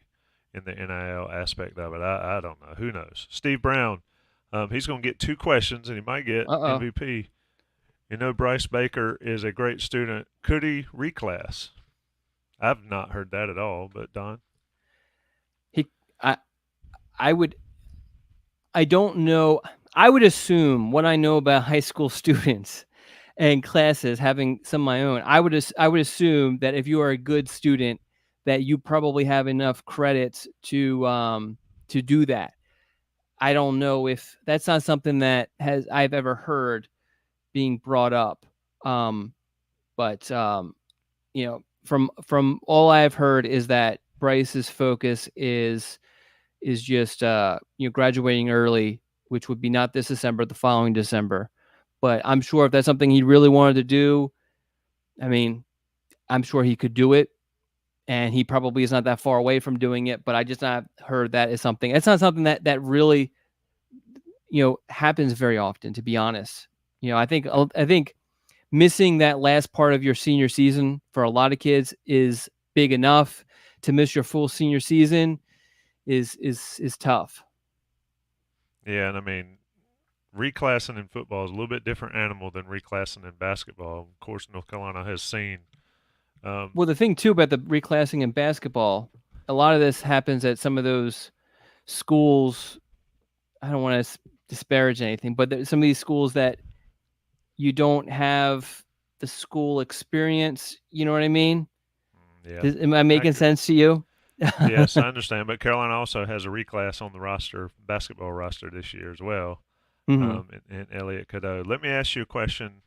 in the NIL aspect of it. I don't know. Who knows? Steve Brown, he's going to get 2 questions, and he might get MVP. Bryce Baker is a great student. Could he reclass? I've not heard that at all, but Don? I don't know. I would assume what I know about high school students and classes, having some of my own, I would assume that if you are a good student, that you probably have enough credits to do that. I don't know if that's not something that I've ever heard being brought up. But from all I've heard is that Bryce's focus is just graduating early, which would be not this December, the following December. But I'm sure if that's something he really wanted to do, I mean, I'm sure he could do it, and he probably is not that far away from doing it. But I just not heard that is something. It's not something that really happens very often, to be honest. I think missing that last part of your senior season for a lot of kids is big enough. To miss your full senior season is tough. Yeah, and I mean, reclassing in football is a little bit different animal than reclassing in basketball. Of course, North Carolina has seen. Well, the thing too about the reclassing in basketball, a lot of this happens at some of those schools. I don't want to disparage anything, but some of these schools that you don't have the school experience. You know what I mean? Yeah. Am I making sense to you? Yes, I understand. But Carolina also has a reclass on the roster, basketball roster this year as well. And Elliot Cadeau. Let me ask you a question.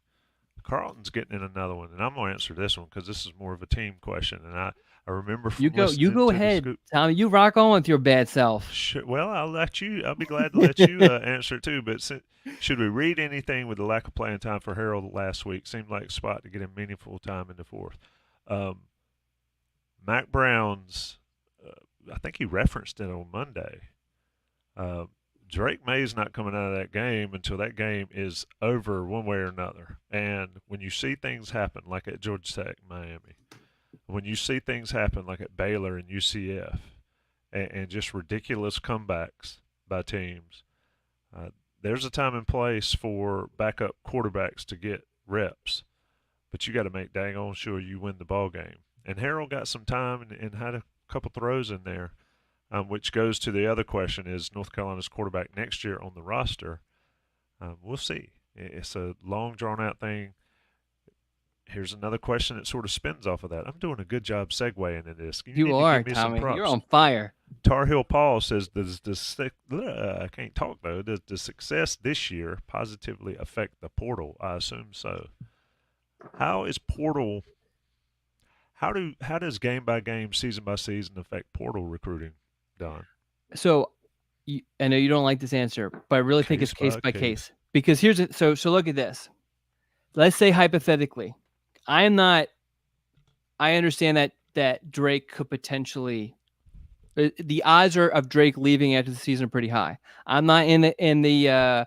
Carlton's getting in another one, and I'm going to answer this one because this is more of a team question. And I remember from you go ahead, Tommy. You rock on with your bad self. Well, I'll be glad to let you answer it too. But should we read anything with the lack of playing time for Harold last week? Seemed like a spot to get him meaningful time in the fourth. Mac Brown's, I think he referenced it on Monday. Drake May's not coming out of that game until that game is over one way or another. And when you see things happen like at Georgia Tech, Miami, when you see things happen like at Baylor and UCF, and just ridiculous comebacks by teams, there's a time and place for backup quarterbacks to get reps, but you got to make dang on sure you win the ball game. And Harold got some time and had a couple throws in there. Which goes to the other question: is North Carolina's quarterback next year on the roster? We'll see. It's a long, drawn-out thing. Here's another question that sort of spins off of that. I'm doing a good job segueing into this. You are, Tommy. You're on fire. Tar Heel Paul says, I can't talk though. Does the success this year positively affect the portal? I assume so. How how does game by game, season by season affect portal recruiting, Don? So I know you don't like this answer, but I really think it's Case case by by case. case because so look at this. Let's say hypothetically, I am not. I understand that Drake could potentially. The odds are of Drake leaving after the season are pretty high. I'm not in the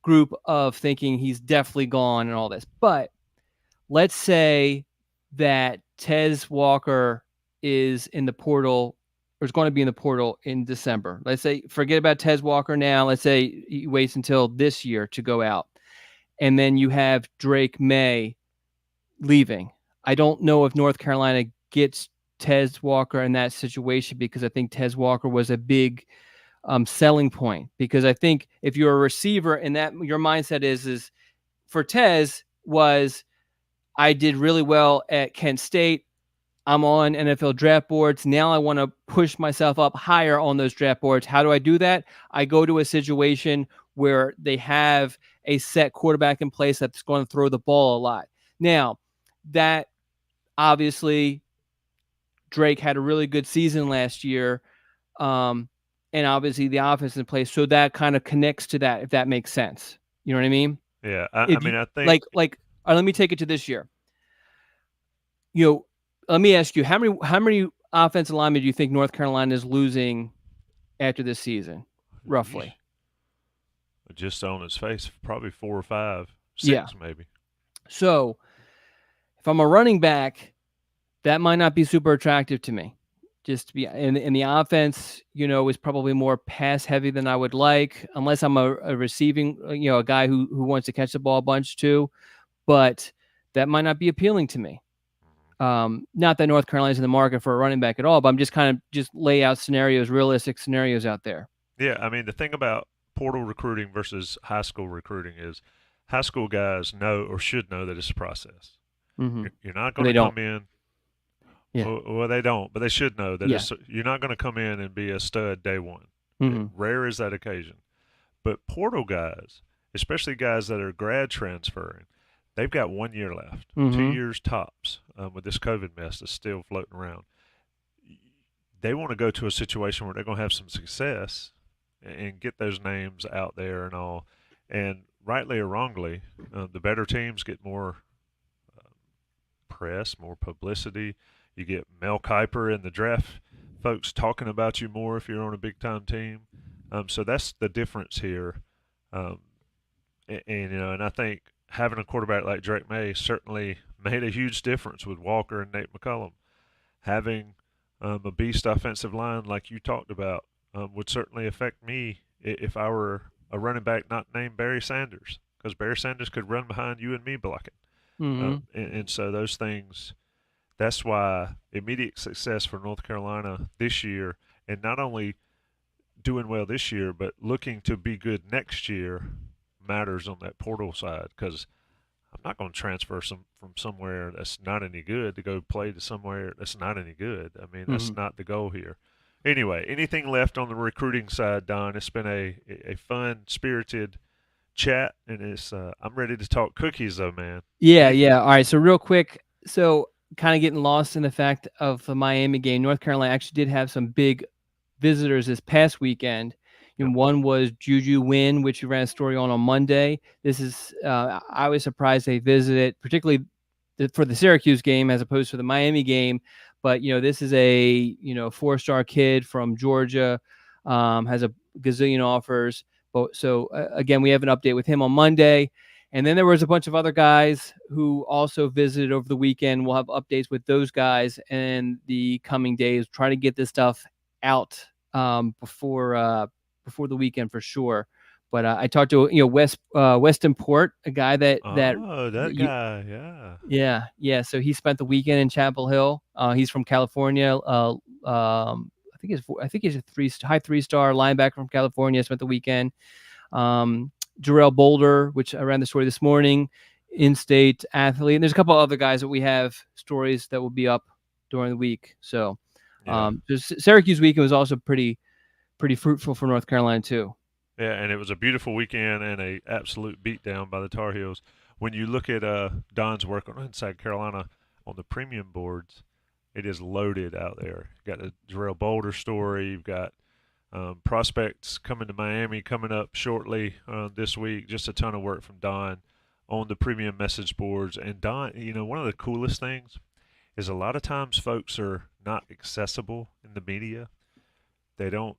group of thinking he's definitely gone and all this, but let's say that Tez Walker is in the portal or is going to be in the portal in December. Let's say forget about Tez Walker now. Let's say he waits until this year to go out. And then you have Drake May leaving. I don't know if North Carolina gets Tez Walker in that situation because I think Tez Walker was a big selling point. Because I think if you're a receiver and that your mindset is for Tez was I did really well at Kent State. I'm on NFL draft boards. Now I want to push myself up higher on those draft boards. How do I do that? I go to a situation where they have a set quarterback in place that's going to throw the ball a lot. Now, that obviously Drake had a really good season last year. And obviously the offense in place. So that kind of connects to that, if that makes sense. You know what I mean? Yeah, I If mean, you I think let me take it to this year. Let me ask you, how many offensive linemen do you think North Carolina is losing after this season, yeesh, roughly? just on its face, probably 4 or 5, Yeah. 6 maybe. So if I'm a running back, that might not be super attractive to me. Just to be in the offense, is probably more pass heavy than I would like, unless I'm a receiving, a guy who wants to catch the ball a bunch too. But that might not be appealing to me. Not that North Carolina's in the market for a running back at all, but I'm just kind of just lay out scenarios, realistic scenarios out there. Yeah, I mean, the thing about portal recruiting versus high school recruiting is high school guys know or should know that it's a process. Mm-hmm. You're not But going they to don't. come in. Yeah. Well, they don't, but they should know that Yeah. you're not going to come in and be a stud day one. Mm-hmm. Rare is that occasion. But portal guys, especially guys that are grad transferring, they've got 1 year left, Mm-hmm. 2 years tops with this COVID mess that's still floating around. They want to go to a situation where they're going to have some success and get those names out there and all. And rightly or wrongly, the better teams get more press, more publicity. You get Mel Kiper in the draft, folks talking about you more if you're on a big time team. So that's the difference here. Um, and I think having a quarterback like Drake May certainly made a huge difference with Walker and Nate McCullum. Having a beast offensive line like you talked about would certainly affect me if I were a running back not named Barry Sanders, because Barry Sanders could run behind you and me blocking. Mm-hmm. And so those things, that's why immediate success for North Carolina this year, and not only doing well this year, but looking to be good next year matters on that portal side, because I'm not going to transfer from somewhere that's not any good to go play to somewhere that's not any good. I mean, that's Mm-hmm. not the goal here. Anyway, anything left on the recruiting side, Don? It's been a fun, spirited chat, and I'm ready to talk cookies, though, man. Yeah, yeah. All right. So real quick, so kind of getting lost in the fact of the Miami game. North Carolina actually did have some big visitors this past weekend. Yep. And one was Juju Wynn, which we ran a story on Monday. This is I was surprised they visited, particularly for the Syracuse game as opposed to the Miami game. But this is a 4-star kid from Georgia, has a gazillion offers. But so again, we have an update with him on Monday. And then there was a bunch of other guys who also visited over the weekend. We'll have updates with those guys in the coming days. Try to get this stuff out before the weekend for sure. But I talked to Weston Port, a guy that Guy, yeah. yeah. So he spent the weekend in Chapel Hill. He's from California. I think he's a high 3-star linebacker from California. Spent the weekend. Jarrell Boulder, which I ran the story this morning, in-state athlete. And there's a couple other guys that we have stories that will be up during the week. So Syracuse weekend was also pretty fruitful for North Carolina too. Yeah, and it was a beautiful weekend and a absolute beatdown by the Tar Heels. When you look at Don's work on Inside Carolina on the premium boards, It is loaded out there. You got the Jarrell Boulder story. You've got prospects coming to Miami coming up shortly this week. Just a ton of work from Don on the premium message boards. And Don, one of the coolest things is a lot of times folks are not accessible in the media. They don't.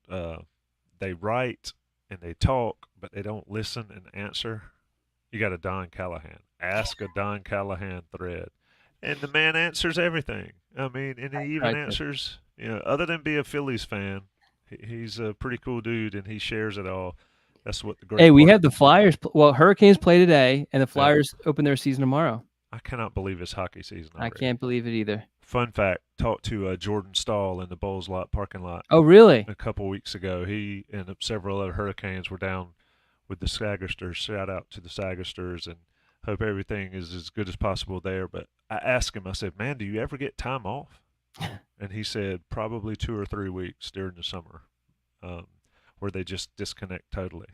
They write and they talk, but they don't listen and answer. You got a Don Callahan. Ask a Don Callahan thread. And the man answers everything. I mean, and he even Right. answers, other than be a Phillies fan, he's a pretty cool dude and he shares it all. That's what the great Hey, we part. have the Flyers. Well, Hurricanes play today, and the Yeah, Flyers open their season tomorrow. I cannot believe it's hockey season I already. can't believe it either. Fun fact: talked to Jordan Stahl in the Bowles Lot parking lot Oh, really? a couple weeks ago. He and several other Hurricanes were down with the Sagasters. Shout out to the Sagasters and hope everything is as good as possible there. But I asked him, I said, man, do you ever get time off? And he said, probably 2 or 3 weeks during the summer um, where they just disconnect totally.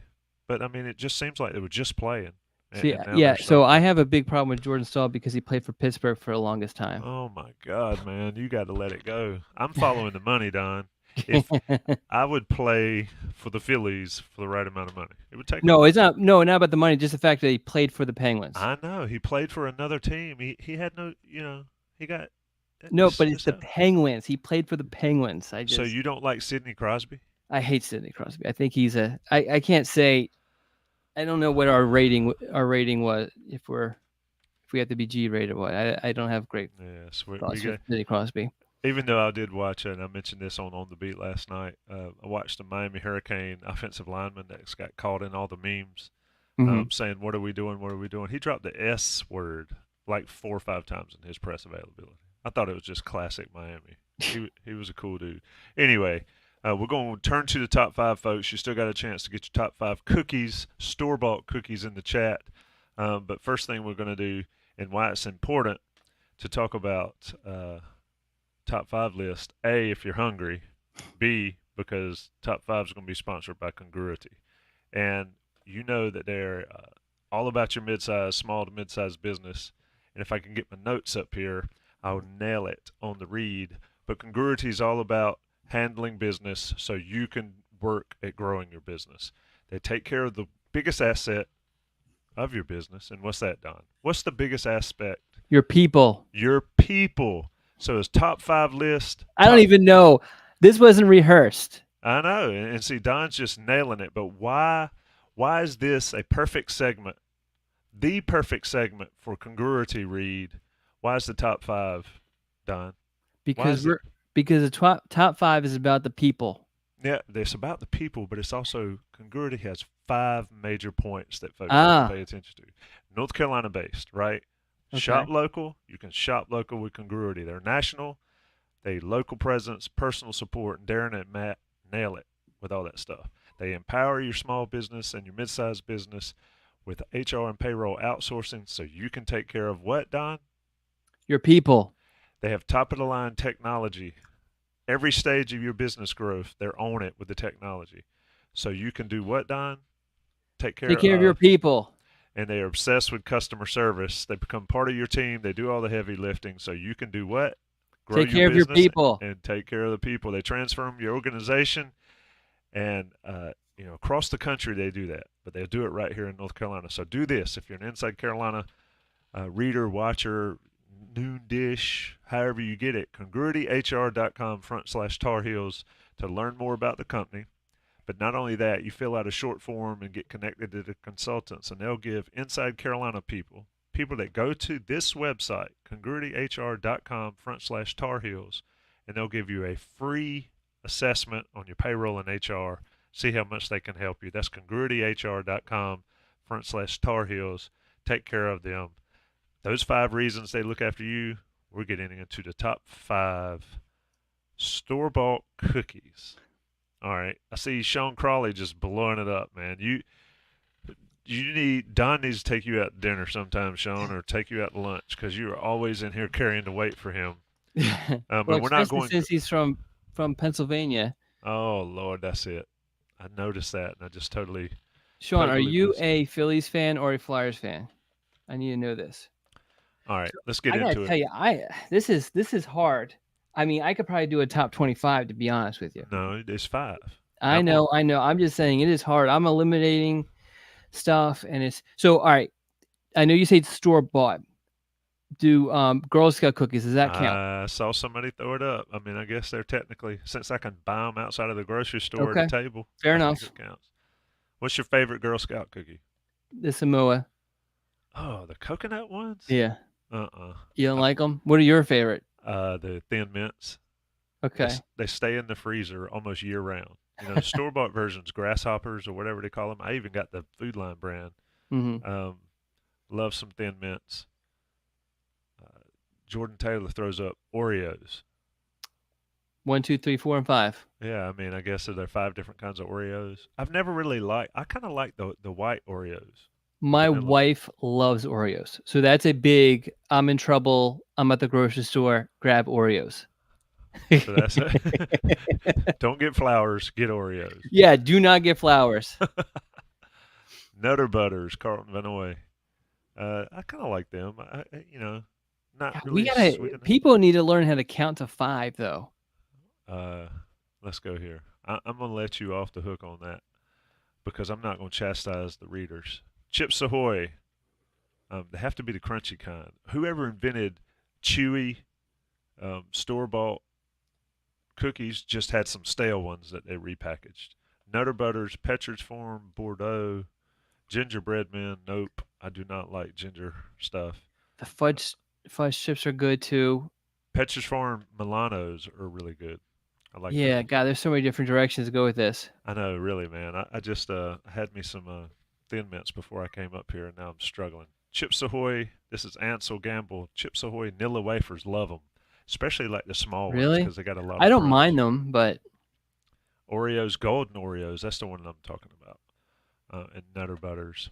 But I mean, it just seems like they were just playing. See, And now yeah. they're So I starting. have a big problem with Jordan Stahl because he played for Pittsburgh for the longest time. Oh my God, man, you got to let it go. I'm following the money, Don. If I would play for the Phillies for the right amount of money, it would take. No, it's not. No, not about the money. Just the fact that he played for the Penguins. I know he played for another team. He had no, he got. No, but it's This the Penguins. He played for the Penguins. So you don't like Sidney Crosby? I hate Sidney Crosby. I think he's a. I can't say. I don't know what our rating was if we have to be G rated. What I don't have great Yes, thoughts for Sidney Crosby. even though I did watch it, and I mentioned this on the beat last night. I watched the Miami Hurricane offensive lineman that's got caught in all the memes, Mm-hmm. saying, "What are we doing? What are we doing?" He dropped the S word like 4 or 5 times in his press availability. I thought it was just classic Miami. He was a cool dude. Anyway, we're going to turn to the top five, folks. You still got a chance to get your top five cookies, store-bought cookies in the chat. But first thing we're going to do, and why it's important to talk about top five list. A, if you're hungry. B, because top five is going to be sponsored by Congruity. And you know that they're all about your mid-sized, small to mid-sized business. And if I can get my notes up here, I'll nail it on the read. But Congruity is all about handling business so you can work at growing your business. They take care of the biggest asset of your business. And what's that, Don? What's the biggest aspect? Your people. Your people. So his top five list. I don't even know. This wasn't rehearsed. I know, and see, Don's just nailing it. But why is this a perfect segment? The perfect segment for Congruity read. Why is the top five, Don? Because the top five is about the people. Yeah, it's about the people, but it's also Congruity has 5 major points that folks have to pay attention to. North Carolina based, right? Okay. Shop local. You can shop local with Congruity. They're national. They local presence, personal support, and Darren and Matt nail it with all that stuff. They empower your small business and your mid-sized business with HR and payroll outsourcing so you can take care of what, Don? Your people. They have top-of-the-line technology. Every stage of your business growth, they're on it with the technology. So you can do what, Don? Take care of your people. And they are obsessed with customer service. They become part of your team. They do all the heavy lifting so you can do what? Grow take care of your people and take care of the people. They transform your organization, and across the country they do that, but they do it right here in North Carolina. So do this if you're an Inside Carolina reader, watcher, noon dish, however you get it. congruityhr.com/Tar Heels to learn more about the company. But not only that, you fill out a short form and get connected to the consultants, and they'll give Inside Carolina people that go to this website, congruityhr.com/Tar Heels, and they'll give you a free assessment on your payroll and HR. See how much they can help you. That's congruityhr.com/Tar Heels. Take care of them. Those 5 reasons they look after you. We're getting into the top 5 store-bought cookies. All right. I see Sean Crawley just blowing it up, man. Don needs to take you out to dinner sometime, Sean, or take you out to lunch because you are always in here carrying the weight for him. But we're not going since he's from Pennsylvania. Oh Lord, that's it. I noticed that, and I just totally. Sean, are you a Phillies fan or a Flyers fan? I need to know this. All right, let's get into it. I gotta tell you, this is hard. I mean, I could probably do a top 25 to be honest with you. No, it's 5. I know. I'm just saying it is hard. I'm eliminating stuff, and it's so. All right. I know you say store bought. Do Girl Scout cookies? Does that count? I saw somebody throw it up. I mean, I guess they're technically, since I can buy them outside of the grocery store at Okay. a table, Fair I enough. think it counts. What's your favorite Girl Scout cookie? The Samoa. Oh, the coconut ones? Yeah. Uh-uh. You don't like them? What are your favorite? The Thin Mints. Okay. They stay in the freezer almost year round. You know, the store-bought versions, grasshoppers or whatever they call them. I even got the Food Line brand. Mm-hmm. Love some Thin Mints. Jordan Taylor throws up Oreos. 1, 2, 3, 4, and 5. Yeah, I mean, I guess there are 5 different kinds of Oreos. I've never really liked. I kind of like the white Oreos. My Vanilla. wife loves Oreos, so that's a big. I'm in trouble. I'm at the grocery store. Grab Oreos. So that's it. Don't get flowers. Get Oreos. Yeah, do not get flowers. Nutter Butters, Carlton Vanoy. I kind of like them. Not God, really we gotta. sweet enough. People need to learn how to count to 5, though. Let's go here. I'm gonna let you off the hook on that because I'm not gonna chastise the readers. Chips Ahoy. They have to be the crunchy kind. Whoever invented chewy store-bought cookies just had some stale ones that they repackaged. Nutter Butters, Petcher's Farm, Bordeaux, Gingerbread Men. Nope, I do not like ginger stuff. The fudge chips are good too. Petcher's Farm Milanos are really good. I like Yeah, those. God, there's so many different directions to go with this. I know, really, man. I just had me some Thin Mints before I came up here, and now I'm struggling. Chips Ahoy. This is Ansel Gamble. Chips Ahoy Nilla wafers. Love them, especially like the small ones Really? because they got a lot. I of don't crunch. mind them, but Oreos, golden Oreos. That's the one I'm talking about. And Nutter Butters.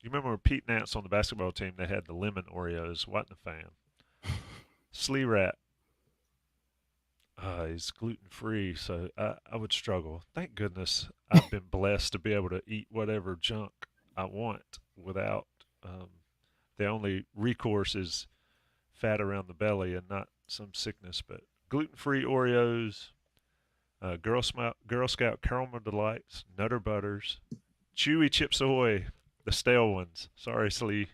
You remember when Pete Nance on the basketball team? They had the lemon Oreos. Wasn't a fan. Slee Rat. He's gluten free, so I would struggle. Thank goodness I've been blessed to be able to eat whatever junk I want without. The only recourse is fat around the belly and not some sickness. But gluten free Oreos, Girl Scout Caramel Delights, Nutter Butters, Chewy Chips Ahoy, the stale ones. Sorry, Slee,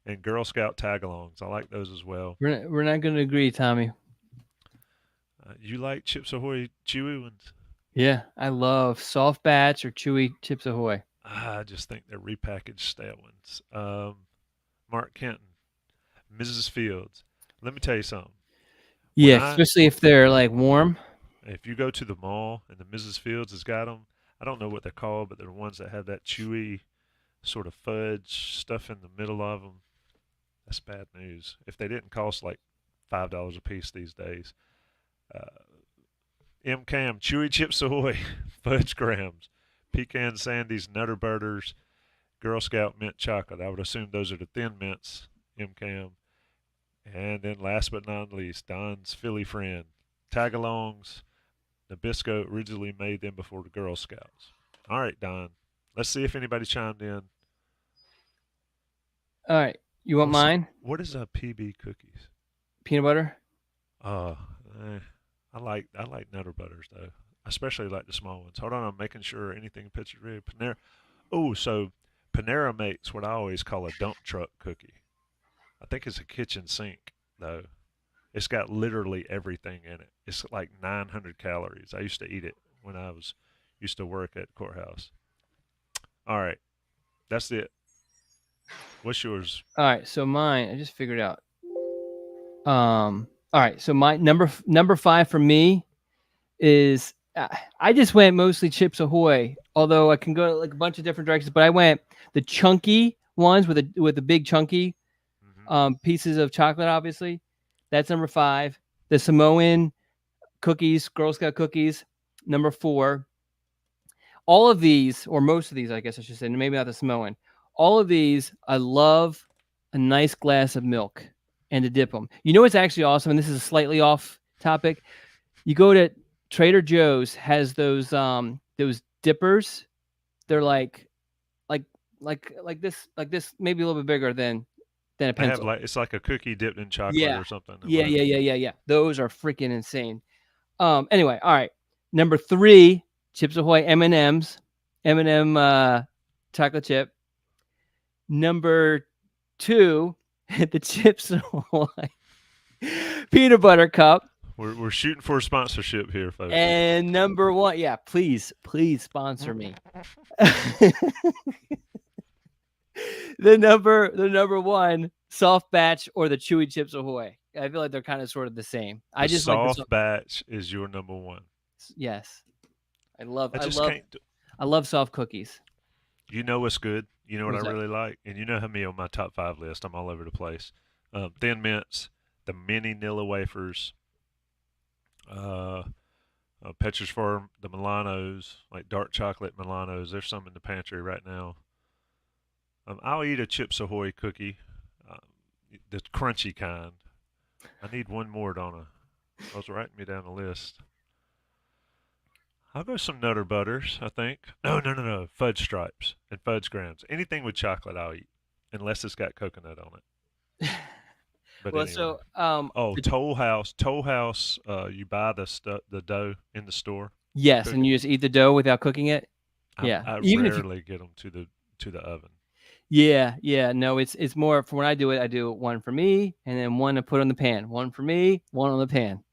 and Girl Scout Tagalongs. I like those as well. we're not going to agree, Tommy. You like Chips Ahoy chewy ones? Yeah, I love soft batch or chewy Chips Ahoy. I just think they're repackaged stale ones. Mark Kenton, Mrs. Fields. Let me tell you something. Yeah, especially if they're like warm. If you go to the mall and the Mrs. Fields has got them, I don't know what they're called, but they're the ones that have that chewy sort of fudge stuff in the middle of them. That's bad news. If they didn't cost like $5 a piece these days. M-Cam, Chewy Chips Ahoy, Fudge Grams, Pecan Sandies, Nutter Butters, Girl Scout Mint Chocolate. I would assume those are the Thin Mints, M-Cam. And then last but not least, Don's Philly Friend, Tagalongs. Nabisco originally made them before the Girl Scouts. All right, Don. Let's see if anybody chimed in. All right, you want mine? What is a PB cookies? Peanut butter. I like Nutter Butters though. I especially like the small ones. Hold on, I'm making sure anything pictured ready. Panera. Oh, so Panera makes what I always call a dump truck cookie. I think it's a kitchen sink though. It's got literally everything in it. It's like 900 calories. I used to eat it when I used to work at courthouse. All right, that's it. What's yours? All right, so mine, I just figured out. All right, so my number 5 for me is I just went mostly Chips Ahoy, although I can go like a bunch of different directions. But I went the chunky ones with the big chunky pieces of chocolate. Obviously, that's number 5. The Samoan cookies, Girl Scout cookies, number 4. All of these, or most of these, I guess I should say, maybe not the Samoan. All of these, I love a nice glass of milk and to dip them. You know what's actually awesome, and this is a slightly off topic. You go to Trader Joe's, has those dippers. They're like this, maybe a little bit bigger than than a They have pencil. it's like a cookie dipped in chocolate Yeah. or something. Yeah. Those are freaking insane. Anyway, all right. Number 3, Chips Ahoy M&Ms, M&M chocolate chip. Number 2, the Chips Ahoy peanut butter cup. We're shooting for a sponsorship here, folks. And number 1, yeah, please sponsor me. the number 1 soft batch or the chewy Chips Ahoy. I feel like they're kind of sort of the same. I just like the soft batch is your number 1. Yes, I love Can't. I love soft cookies. You know what's good. You know what I What's that? really like, and you know how me on my top 5 list. I'm all over the place. Thin Mints, the mini Nilla wafers, Petra's Farm, the Milanos, like dark chocolate Milanos. There's some in the pantry right now. I'll eat a Chips Ahoy cookie, uh, the crunchy kind. I need one more, Donna. I was writing me down a list. I'll go some Nutter Butters, I think. No. Fudge Stripes and Fudge Grams. Anything with chocolate, I'll eat, unless it's got coconut on it. But Well, anyway. so Toll House. Toll House. You buy the dough in the store. yes, and you just eat the dough without cooking it. Yeah, I even if rarely get them to the oven. yeah. No, it's more for when I do it. I do one for me, and then one to put on the pan. One for me, one on the pan.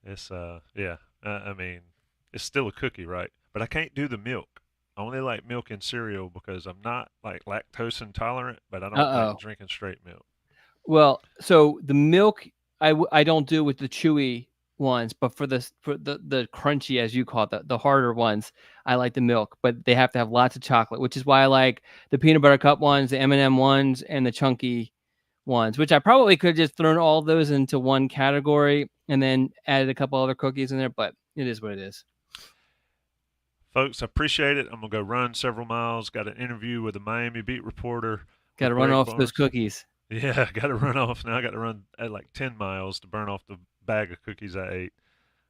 It's yeah. I mean, it's still a cookie, right? But I can't do the milk. I only like milk in cereal because I'm not like lactose intolerant, but I don't like drinking straight milk. Well, so the milk I don't do with the chewy ones, but for the crunchy, as you call it, the harder ones, I like the milk, but they have to have lots of chocolate, which is why I like the peanut butter cup ones, the M&M ones, and the chunky ones, which I probably could have just thrown all of those into one category and then added a couple other cookies in there, but it is what it is. Folks, I appreciate it. I'm going to go run several miles. Got an interview with a Miami beat reporter. Got to run off those cookies. Yeah, got to run off. Now I got to run at like 10 miles to burn off the bag of cookies I ate.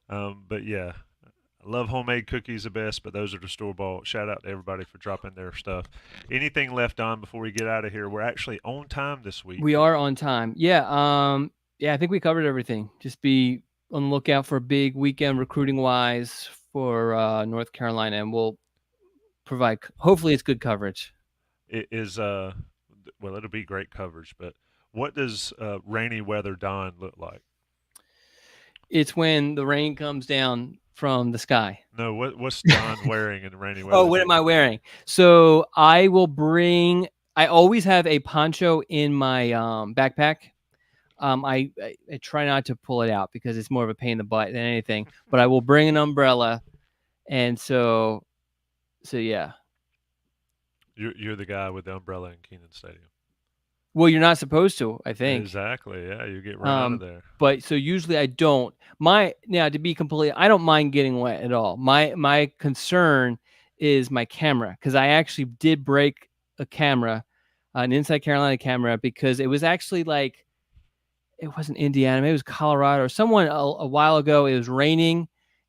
But yeah, I love homemade cookies the best, but those are the store-bought. Shout out to everybody for dropping their stuff. Anything left on before we get out of here? We're actually on time this week. We are on time. Yeah. I think we covered everything. Just be on the lookout for a big weekend recruiting-wise for North Carolina, and we'll provide. Hopefully, it's good coverage. It is well, it'll be great coverage. But what does rainy weather dawn look like? It's when the rain comes down from the sky. No, what's Don wearing in the rainy weather? Oh, what am I wearing? So I will bring. I always have a poncho in my backpack. I try not to pull it out because it's more of a pain in the butt than anything. But I will bring an umbrella, and so yeah. You're the guy with the umbrella in Keenan Stadium. Well, you're not supposed to, I think. Exactly. Yeah, you get run out of there. But so usually I don't. Now to be completely, I don't mind getting wet at all. My concern is my camera, because I actually did break a camera, an Inside Carolina camera, because it was actually like, it wasn't Indiana, maybe it was Colorado or someone a while ago. It was raining,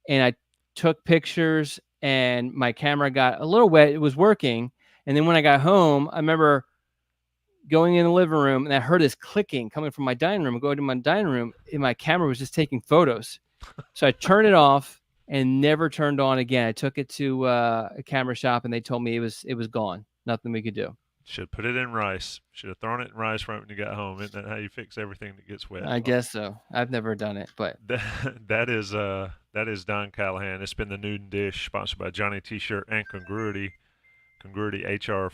and I took pictures, and my camera got a little wet. It was working, and then when I got home, I remember going in the living room, and I heard this clicking coming from my dining room. I go to my dining room, and my camera was just taking photos. So I turned it off and never turned on again. I took it to a camera shop, and they told me it was gone. Nothing we could do. Should put it in rice. Should have thrown it in rice right when you got home. Isn't that how you fix everything that gets wet? I guess so. I've never done it, but that is Don Callahan. It's been the Noon Dish, sponsored by Johnny T-Shirt and Congruity. Congruity HR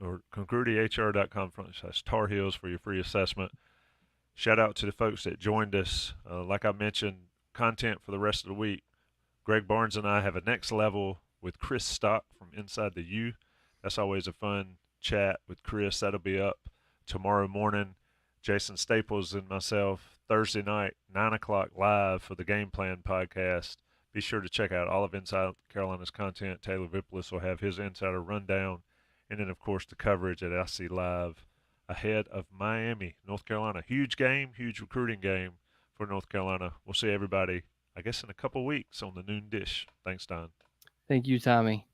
or congruityhr.com/Tar Heels for your free assessment. Shout out to the folks that joined us. Like I mentioned, content for the rest of the week. Greg Barnes and I have a next level with Chris Stock from Inside the U. That's always a fun chat with Chris. That'll be up tomorrow morning. Jason Staples and myself Thursday night, 9 o'clock live for the Game Plan podcast. Be sure to check out all of Inside Carolina's content. Taylor Viplis will have his insider rundown. And then, of course, the coverage at IC Live ahead of Miami, North Carolina. Huge game, huge recruiting game for North Carolina. We'll see everybody, I guess, in a couple weeks on the Noon Dish. Thanks, Don. Thank you, Tommy.